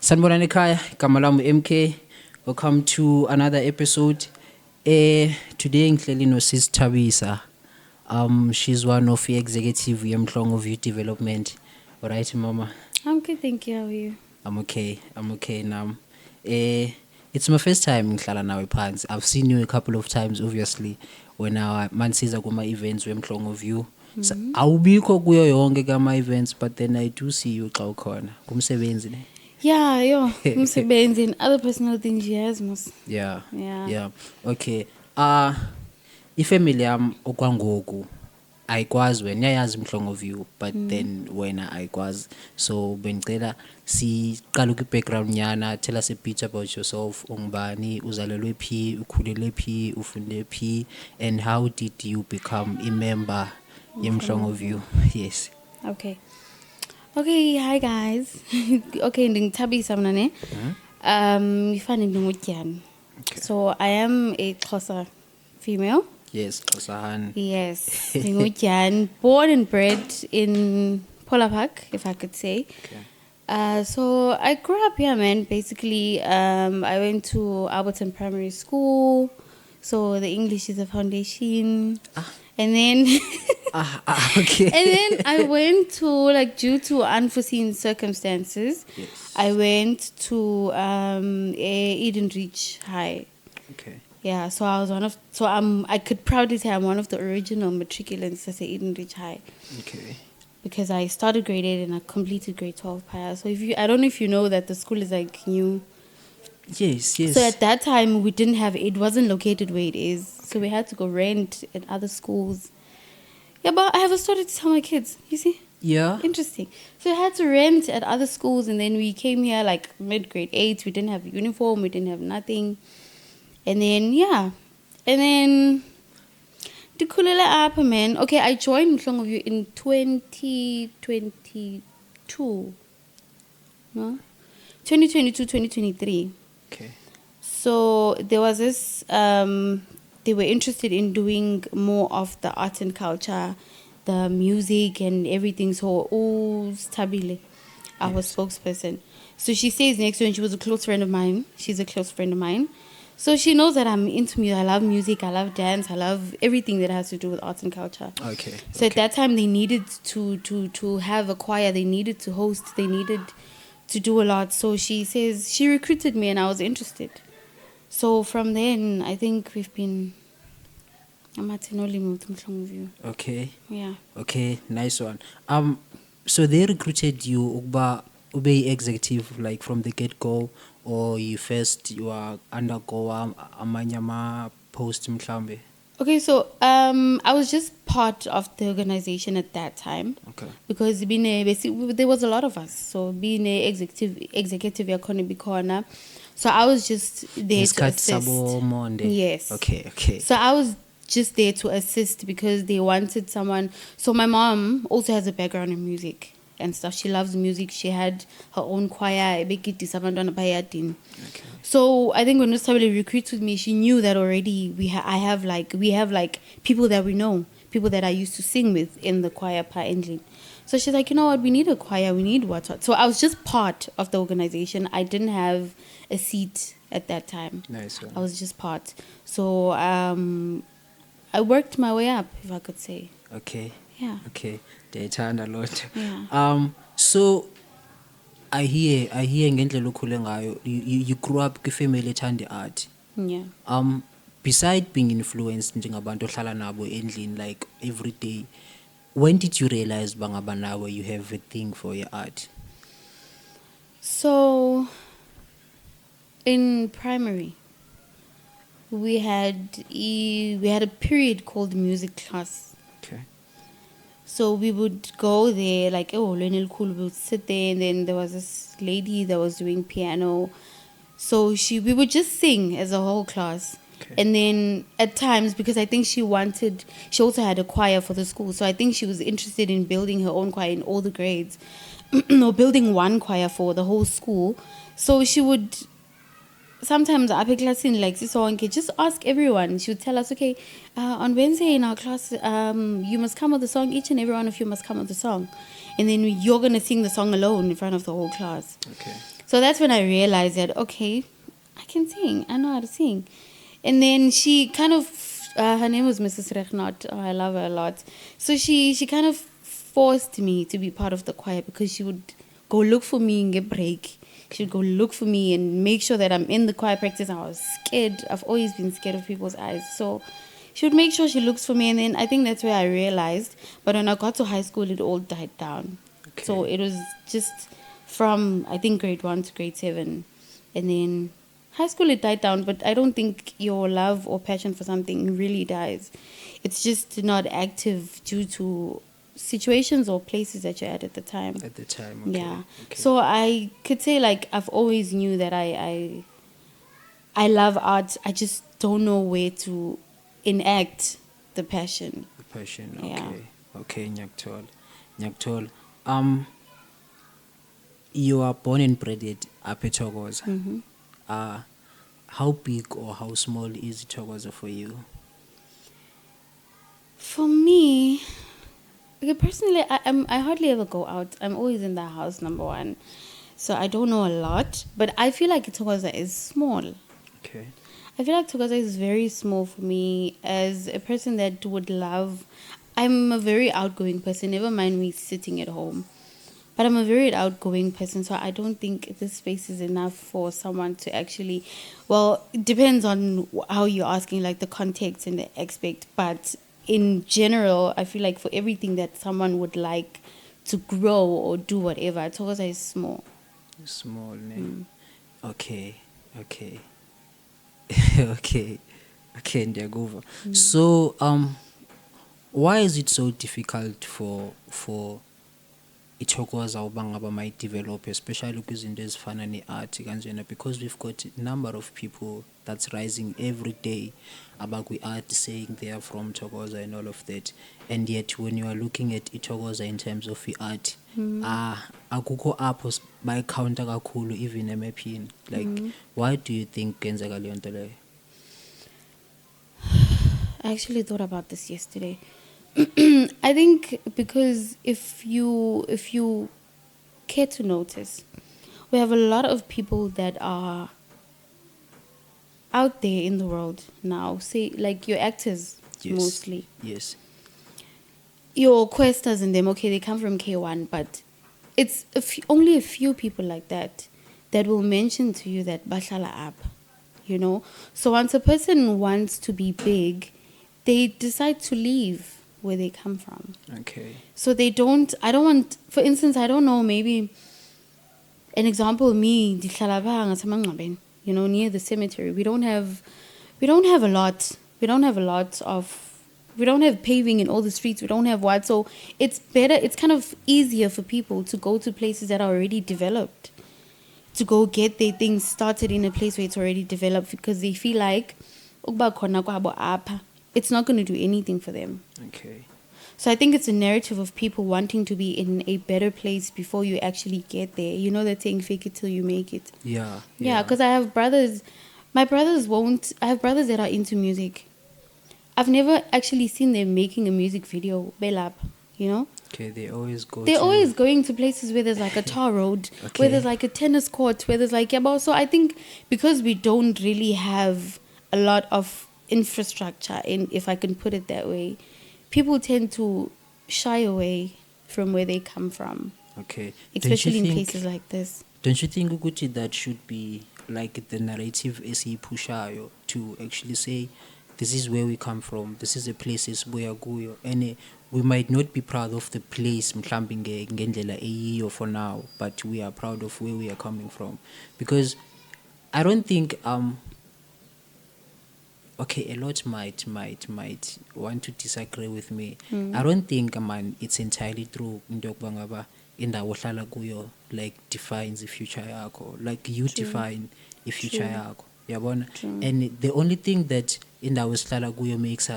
Sanibonani ekhaya, igama lami MK. Welcome to another episode. Today ngihleli no Sis Thabisa. She's one of the executive Mhlongo of Youth Development. All right, Mama. I'm good, thank you. How are you? I'm okay now. It's my first time ngihlala nawe phansi. I've seen you a couple of times obviously when mansiza kuma events Mhlongo of You. Awubikho kuyo yonke kama events, but then I do see you xa ukhona kumsebenzi ne. Yeah, umsebenzi and other personal things she has must. Yeah. Yeah. Okay. Ifamily yam okwangoku ayikwazi wena iyayazi Mhlongo of You, but then wena ayikwazi. So bengicela siqala background nyana, tell us a bit about yourself. Ungubani, uzalelwe phi, ukhulele phi, ufunde phi, and how did you become a member Mhlongo of You? Yes. Okay, hi guys. Okay, Thabisa mna ne. Ifane ndingutyani. So I am a Xhosa female. Yes, Xhosa. Yes, ndingutyani, born and bred in Polar Park, if I could say. Okay. So I grew up here, man. Basically, I went to Alberton Primary School. So the English is a foundation. And then Okay. and then I went to, due to unforeseen circumstances, Yes. I went to Eden Reach High. Okay. Yeah, so I was I could proudly say I'm one of the original matriculants at Eden Reach High. Okay. Because I started grade 8 and I completed grade 12 prior. So I don't know if you know that the school is new. Yes. So at that time it wasn't located where it is. So we had to go rent at other schools. Yeah, but I have a story to tell my kids, you see? Yeah. Interesting. So I had to rent at other schools, and then we came here mid-grade 8. We didn't have a uniform. We didn't have nothing. And then, Dikulela up, man. Okay, I joined Mhlongo of You in 2022. No? 2022, 2023. Okay. So there was this, they were interested in doing more of the art and culture, the music and everything. So, Stabile, our spokesperson. So she stays next to her, and she was a close friend of mine. She's a close friend of mine. So she knows that I'm into music. I love music. I love dance. I love everything that has to do with arts and culture. Okay. So at that time, they needed to have a choir. They needed to host. They needed to do a lot. So she says she recruited me, and I was interested. So from then, I think we've been. I'm at no limit with Mhlongo of You. Okay. Yeah. Okay, nice one. So they recruited you ube executive from the get go, or you are undergo amanyama post mhlambe? Okay, so I was just part of the organization at that time. Okay. Because there was a lot of us. So being a executive economy corner. So I was just there to assist. Yes. Okay. So I was just there to assist because they wanted someone. So my mom also has a background in music and stuff. She loves music. She had her own choir. Okay. So I think when somebody recruited me, she knew that already we have people that we know, people that I used to sing with in the choir pa England. So she's like, you know what, we need a choir, we need what. So I was just part of the organization. I didn't have a seat at that time. Nice one. I was just part. So I worked my way up, if I could say. Okay. Yeah. Okay. They turned a lot. Yeah. So I hear ngendlela okhule ngayo you grew up kwifamily ethanda art. Yeah. Beside being influenced njengabantu ohlala nabo endlini every day, when did you realize bangaba nawe you have a thing for your art? So in primary we had a period called music class. Okay. So we would go there, Lionel Cool would sit there, and then there was this lady that was doing piano. So we would just sing as a whole class. Okay. And then at times, because I think she also had a choir for the school. So I think she was interested in building her own choir in all the grades, or building one choir for the whole school. So she would sometimes up class in like this song, just ask everyone. She would tell us, okay, on Wednesday in our class, you must come with a song. Each and every one of you must come with a song, and then you're gonna sing the song alone in front of the whole class. Okay. So that's when I realized that okay, I can sing. I know how to sing. And then she kind of, her name was Mrs. Rechnot. Oh, I love her a lot. So she kind of forced me to be part of the choir because she would go look for me and get break. She would go look for me and make sure that I'm in the choir practice. I was scared. I've always been scared of people's eyes. So she would make sure she looks for me. And then I think that's where I realized. But when I got to high school, it all died down. Okay. So it was just from, I think, grade 1 to grade 7. And then high school, it died down. But I don't think your love or passion for something really dies. It's just not active due to situations or places that you're at the time. At the time, okay. Yeah. Okay. So I could say like I've always knew that I love art. I just don't know where to enact the passion. The passion, Yeah. okay. Okay, Nyaktol. Nyaktol. You are born and bred at Thokoza. Mm-hmm. How big or how small is Thokoza for you? For me, okay, personally, I hardly ever go out. I'm always in the house, number one. So I don't know a lot, but I feel like Thokoza is small. Okay. I feel like Thokoza is very small for me as a person that would love. I'm a very outgoing person. Never mind me sitting at home, but I'm a very outgoing person. So I don't think this space is enough for someone to actually. Well, it depends on how you're asking, like the context and the aspect. But in general, I feel like for everything that someone would like to grow or do whatever, Thokoza is small. Small Mm. name. Okay. Okay. Okay. Okay, Ndiaguva. So why is it so difficult for ithokoza uba ngaba might develop, especially kwizinto ezifana ne-art kanjena, because we've got a number of people that's rising every day abakwi-art saying they are from Thokoza and all of that, and yet when you are looking at ithokoza in terms of i-art, akukho apho bayikhawunta kakhulu even emaphini, like why do you think kenzeka leyo nto leyo? I actually thought about this yesterday. I think because if you care to notice, we have a lot of people that are out there in the world now. Say like your actors Yes. mostly. Yes. Your questers and them, okay, they come from K1, but it's only a few people like that will mention to you that Bashala up, you know. So once a person wants to be big, they decide to leave where they come from. Okay. So they don't. I don't want. For instance, I don't know. Maybe an example. Me, you know, near the cemetery. We don't have a lot. We don't have a lot of. We don't have paving in all the streets. We don't have what. So it's better. It's kind of easier for people to go to places that are already developed, to go get their things started in a place where it's already developed, because they feel like it's not going to do anything for them. Okay. So I think it's a narrative of people wanting to be in a better place before you actually get there. You know that saying, fake it till you make it. Yeah. Yeah, because I have brothers. My brothers won't. I have brothers that are into music. I've never actually seen them making a music video. Belap, you know? Okay, they always go They're to always going to places where there's like a tar road, Okay. where there's like a tennis court, where there's like, yeah, so I think because we don't really have a lot of infrastructure, if I can put it that way, people tend to shy away from where they come from, Okay. especially in places like this. Don't you think ukuthi that should be like the narrative esiyipushayo to actually say this is where we come from, this is a place esibuya kuyo, and we might not be proud of the place mhlambi ngendlela eyiyo for now, but we are proud of where we are coming from, because I don't think okay, a lot might want to disagree with me. I don't think man it's entirely true into yokuba ngaba indawo ohlala kuyo like defines the future yakho, like you define the future yakho, yabona. And the only thing that indawo esihlala kuyo makes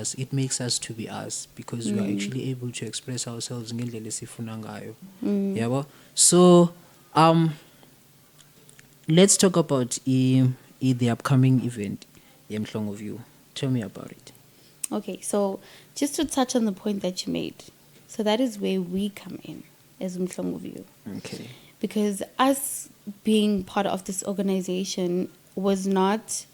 us to be us, because we are actually able to express ourselves ngendlela esifuna ngayo, yabo. So let's talk about the upcoming event, Mhlongo View. Tell me about it. Okay, so just to touch on the point that you made, so that is where we come in as Mhlongo View. Okay. Because us being part of this organization was not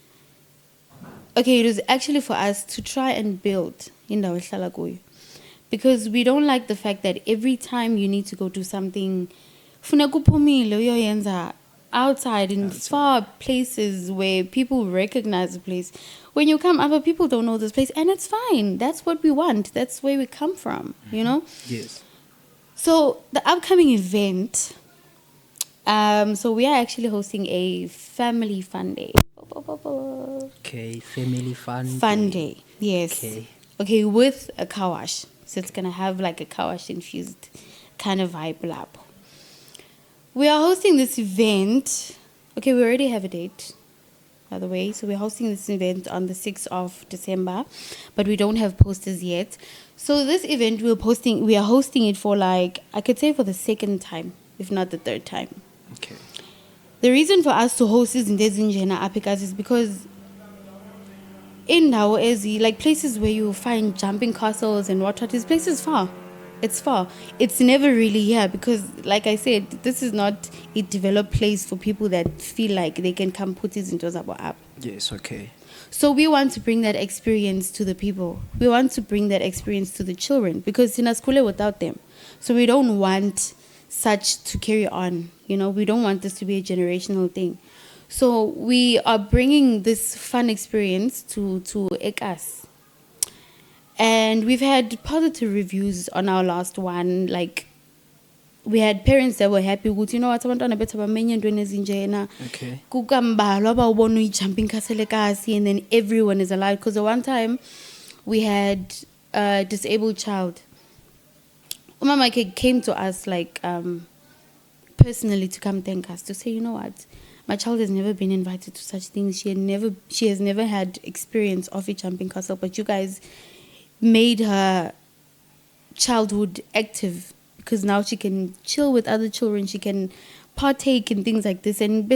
okay, it was actually for us to try and build in Ehlala kuyo. Because we don't like the fact that every time you need to go do something, funa kuphumile uyoyenza outside in far places where people recognize the place. When you come, other people don't know this place, and it's fine. That's what we want. That's where we come from, you know? Yes. So the upcoming event, so we are actually hosting a family fun day. Okay, family Fun day, yes. Okay, with a car wash. So it's gonna have like a car wash infused kind of vibe lab. We are hosting this event. Okay, we already have a date, by the way. So we're hosting this event on the 6th of December, but we don't have posters yet. So this event we are hosting it for like, I could say for the second time, if not the third time. Okay. The reason for us to host this in Dezinjena Apikas is because in Naoezi, like places where you find jumping castles and what this place is far. It's far. It's never really here because, like I said, this is not a developed place for people that feel like they can come put this into our app. Yes, okay. So we want to bring that experience to the people. We want to bring that experience to the children because in a school without them. So we don't want such to carry on. You know, we don't want this to be a generational thing. So we are bringing this fun experience to Ekas. And we've had positive reviews on our last one. Like, we had parents that were happy. You know what? Okay. And then everyone is allowed. Because the one time we had a disabled child. Mama came to us like personally to come thank us, to say, you know what? My child has never been invited to such things. She has never had experience of a jumping castle, but you guys made her childhood active because now she can chill with other children. She can partake in things like this. And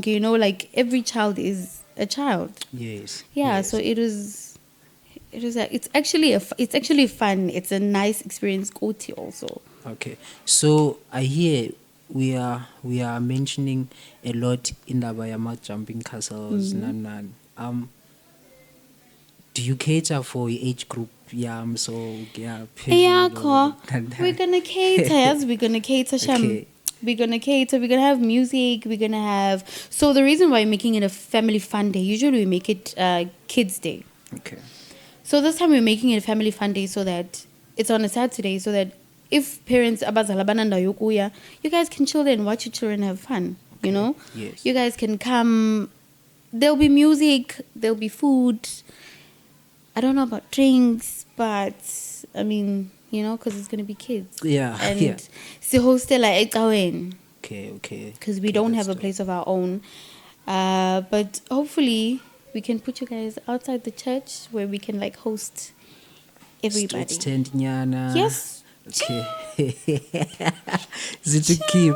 you know, like every child is a child. Yes. Yeah. Yes. So it's actually fun. It's a nice experience. Koti also. Okay. So I hear we are mentioning a lot in the Bayama jumping castles. Do you cater for age group? So yeah. We're gonna cater. Yes, we're gonna cater. Okay. We're gonna cater. We're gonna have music. We're gonna have. So the reason why we're making it a family fun day. Usually we make it kids day. Okay. So this time we're making it a family fun day so that it's on a Saturday, so that if parents abazalabananda yokuya, you guys can chill there and watch your children have fun. Okay. You know. Yes. You guys can come. There'll be music. There'll be food. I don't know about drinks, but I mean, you know, because it's going to be kids. Yeah. And Yeah. si hostel like Okay. because we don't have a place of our own. But hopefully we can put you guys outside the church where we can like host everybody. Street stand nyana. Yes. Okay. Zitty keep.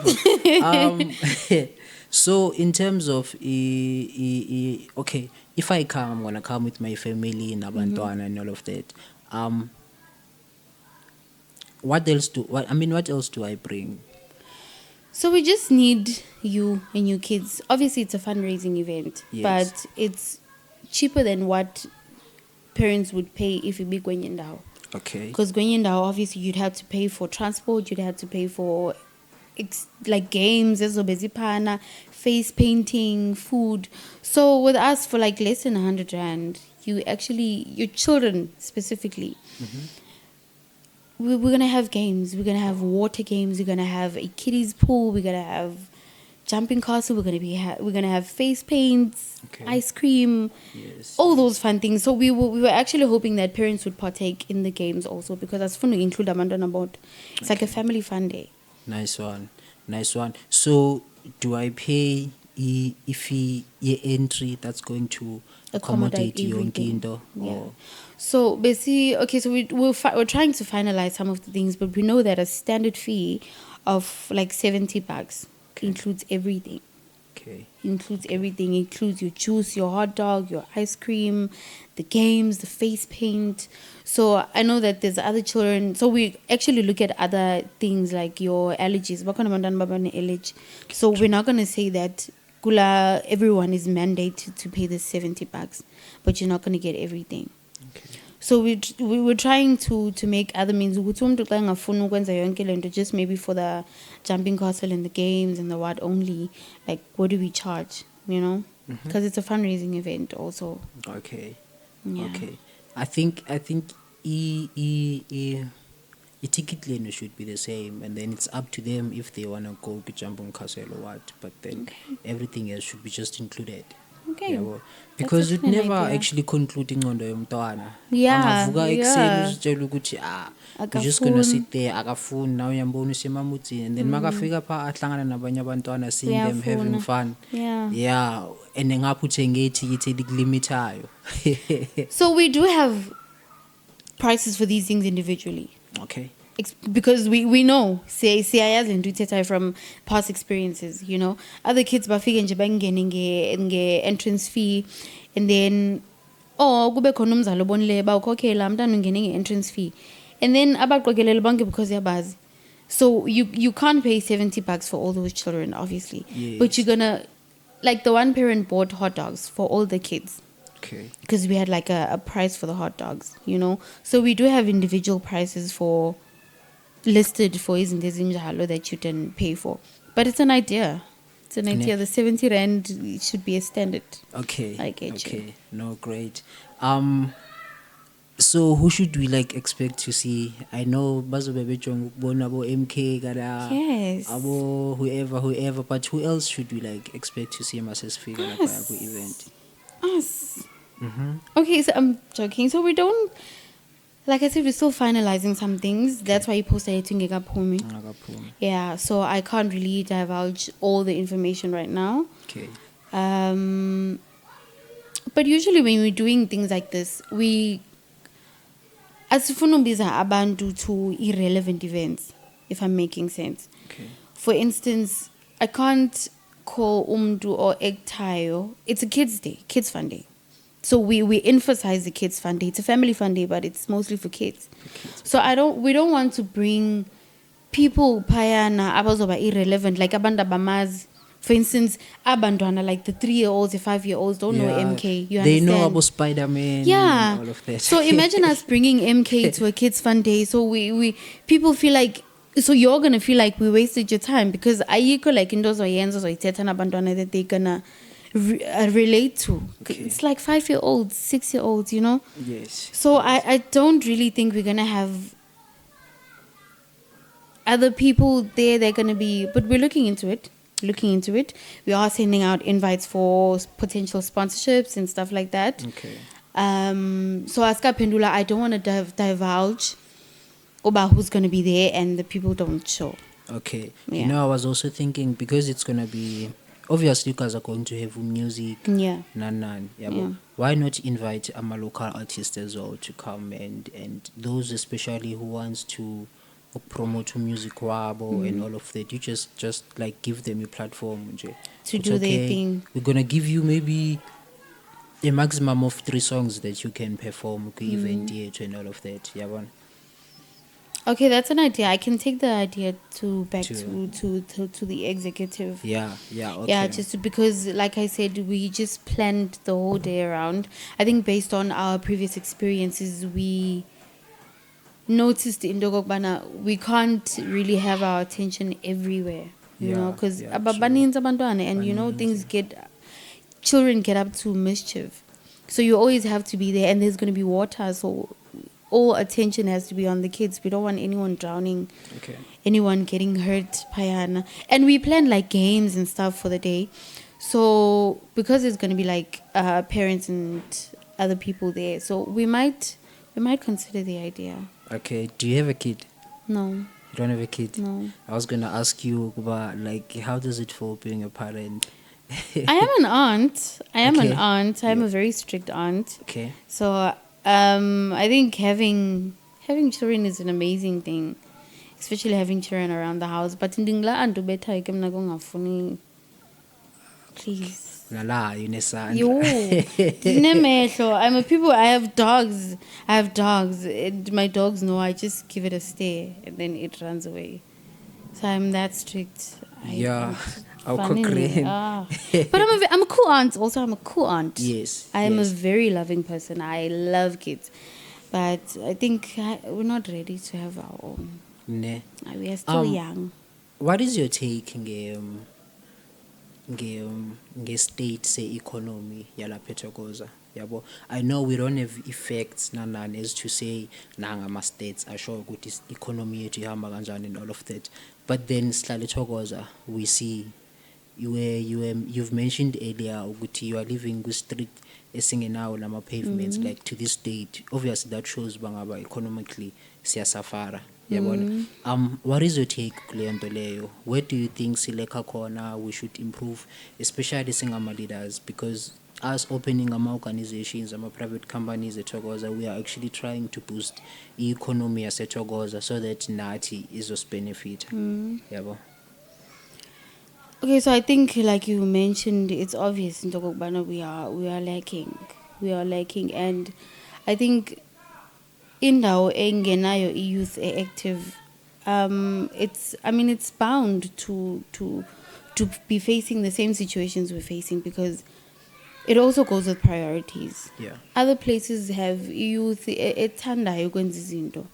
So in terms of okay, if I come, I'm gonna come with my family and Abantwana and all of that. What else do I bring? So we just need you and your kids. Obviously, it's a fundraising event, Yes. but it's cheaper than what parents would pay if you be Gwenyendao. Okay. Because Gwenyendao, obviously, you'd have to pay for transport, you'd have to pay for like games, ezobezipana, face painting, food. So with us, for like less than 100 rand, your children specifically, we're going to have games. We're going to have water games. We're going to have a kiddies pool. We're going to have jumping castle. We're going to have face paints, ice cream, all those fun things. So we were actually hoping that parents would partake in the games also, because that's fun to include Amanda about. It's like a family fun day. Nice one. So do I pay if entry that's going to accommodate everything? Yonkindo? Yeah. So basically, okay, so we're trying to finalize some of the things, but we know that a standard fee of like 70 bucks includes everything. Okay. Includes everything. Includes your juice, your hot dog, your ice cream, the games, the face paint. So I know that there's other children. So we actually look at other things like your allergies. Bakona bantwana babane allergy. So we're not gonna say that kula everyone is mandated to pay the $70, but you're not gonna get everything. Okay. So we were trying to make other means ukuthi umuntu xa engafuni ukwenza yonke lento just maybe for the jumping castle and the games and the what only, like what do we charge, you know, because it's a fundraising event also. Okay. Yeah. Okay. I think the ticket lane should be the same, and then it's up to them if they wanna go to Jambon Castle or what. But then everything else should be just included. Okay. Yabo. Because That's it an never idea. actually conclude ingqondo yomntwana. Yeah, Angavuka ekuseni yeah. uzitshela ukuthi we're just gonna Akafuni. sit there akafuni now uyambona usemamudzini, and then makafika pha ahlangana nabanye abantwana seeing them having Uyafuna. fun. Yeah. Yeah, and ngapha uthenge ithikithi elikulimitayo. So we do have prices for these things individually. Okay. Because we know siyayazi into ithethayo from past experiences, you know, other kids bafike nje bangene nge-entrance fee, and then kube khona umzali obonile bawukhokhela mntana ungene nge-entrance fee, and then abaqokelele bonke because yabazi. So you can't pay $70 for all those children, obviously. Yes. But you're gonna, like the one parent bought hot dogs for all the kids. Okay. Because we had like a price for the hot dogs, you know. So we do have individual prices for listed for izinto that you can pay for. But it's an idea. It's an idea. The 70 rand should be a standard. Okay. I get you. Okay. No, great. So who should we like expect to see? I know bazobe bejong bona abo MK kada Yes. abo whoever, but who else should we like expect to see masses figure like Us. a event? Us. Okay, so I'm joking. So we don't, like I said, we're still finalizing some things. That's why you posted it ngekaphumi. Ngakaphumi. Yeah, so I can't really divulge all the information right now. Okay. But usually when we're doing things like this, we asifuna ubiza abantu to irrelevant events, if I'm making sense. Okay. For instance, I can't call umdu or egtayo. It's a kids' day, kids' fun day. So we emphasize the kids' fun day. It's a family fun day, but it's mostly for kids. So we don't want to bring people payana abazoba irrelevant, like abanda bamaz. For instance, abandwana, like the 3-year-olds, the 5-year-olds don't know MK. You understand? They know about Spider-Man. Yeah. And all of that. So imagine us bringing MK to a kids' fun day. So we people feel like, so you're gonna feel like we wasted your time, because ayiko like indoors or yenzo or itetana abandwana that they're gonna relate to. Okay. It's like 5-year-olds, 6-year-olds, you know. Yes. So I don't really think we're gonna have other people there. They're gonna be, but we're looking into it. We are sending out invites for potential sponsorships and stuff like that. Okay. So Aska Pendula, I don't want to divulge about who's going to be there and the people don't show. Okay. Yeah. You know, I was also thinking, because it's gonna be, obviously you guys are going to have music. Yeah. Nan. Yeah, Yeah. but why not invite local artists as well to come, and those especially who wants to promote music wabo and all of that. You just like give them a platform nje. To It's do their thing. We're gonna give you maybe a maximum of 3 songs that you can perform event yet and all of that. Yeah, one. Okay, that's an idea. I can take the idea back To- to the executive. Yeah, okay. Yeah, just because, like I said, we just planned the whole day around. I think based on our previous experiences, we noticed in Dogobana we can't really have our attention everywhere, you know, because true. and you know children get up to mischief, so you always have to be there, and there's going to be water, so all attention has to be on the kids. We don't want anyone drowning, Okay. anyone getting hurt, payana. And we plan like games and stuff for the day, so because it's going to be like parents and other people there, so we might consider the idea. Okay. Do you have a kid? No. You don't have a kid? No. I was gonna ask you about like how does it feel being a parent? I am an aunt. I am Okay. an aunt. I'm a very strict aunt. Okay. So I think having children is an amazing thing, especially having children around the house. But in Dingla and better Please. Nala unesandla. Yo, dinemehlo. I'm a people. I have dogs. And my dogs know. I just give it a stare, and then it runs away. So I'm that strict. Yeah, I'll Funny. cook But I'm a cool aunt. Also, I'm a cool aunt. Yes, I am a yes. very loving person. I love kids, but I think we're not ready to have our own. Ne. We are still young. What is your take nge-state se-economy yalapha eThokoza? Yabo, I know we don't have effects nanani as to say nanga ama-states asho ukuthi economy yethu ihamba kanjani and all of that, but then sihlala eThokoza we see you've mentioned earlier ukuthi you are living kwi-street esingenawo lama pavements, like to this date. Obviously that shows bangaba economically siyasafara. Yabona. What is your take kule nto leyo? Where do you think sileka khona we should improve, especially singama leaders, because us opening ama organizations, ama private companies eThokoza, we are actually trying to boost i-economy yaseThokoza so that nathi izosbenefita. Yabo. Okay, so I think, like you mentioned, it's obvious in Tokobana we are lacking. We are lacking, and I think in our engenayo youth active, it's bound to be facing the same situations we're facing, because it also goes with priorities. Yeah. Other places have youth ethandayo ukwenza izinto.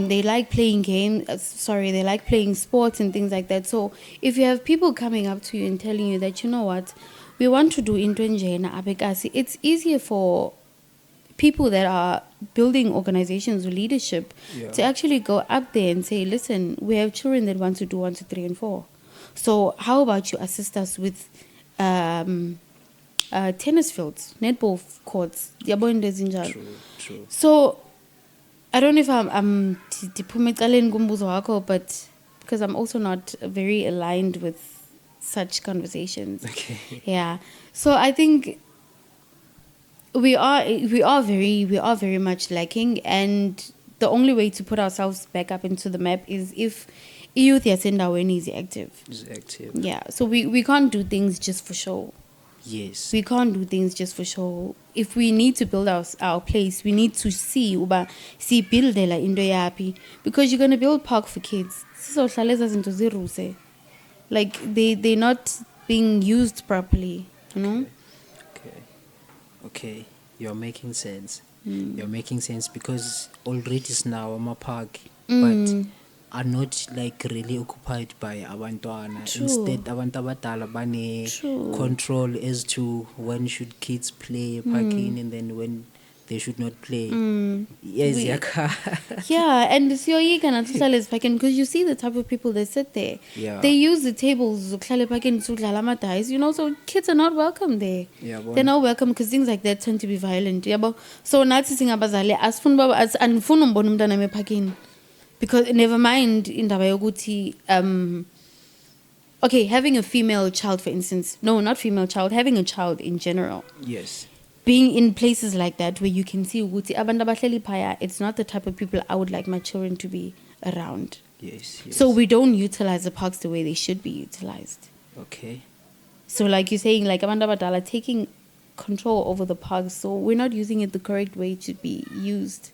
They like playing they like playing sports and things like that. So if you have people coming up to you and telling you that, you know what, we want to do into njena abekasi, it's easier for people that are building organizations or leadership to actually go up there and say, listen, we have children that want to do 1, 2, 3, and 4. So how about you assist us with tennis fields, netball courts, True. so I don't know if I'm diphume ngumbuzo wakho, but because I'm also not very aligned with such conversations. Okay. Yeah. So I think we are very much lacking, and the only way to put ourselves back up into the map is if youth yasendaweni is active. Is active. Yeah. So we can't do things just for show. Yes. We can't do things just for show. If we need to build our place, we need to see build into yapi, because you're gonna build park for kids. Like they're not being used properly, you know? Okay. You're making sense. You're making sense, because already now I'm a park, but are not like really occupied by abantwana. True. Instead, abantu abadala bane control as to when should kids play parking and then when they should not play. Yes, yeah, and so you can because you see the type of people that sit there. Yeah. They use the tables, you know, so kids are not welcome there. Yeah, they're not welcome because things like that tend to be violent. Yeah, but so nathi singabazali as anifuna umbona umntana emephakini, because never mind indaba yokuthi okay, having a female child, for instance, no, not female child, having a child in general. Yes. Being in places like that where you can see ukuthi abantu abahleli phaya, it's not the type of people I would like my children to be around. Yes. So we don't utilize the parks the way they should be utilized. Okay. So like you're saying, like abantu abadala taking control over the parks, so we're not using it the correct way it should be used.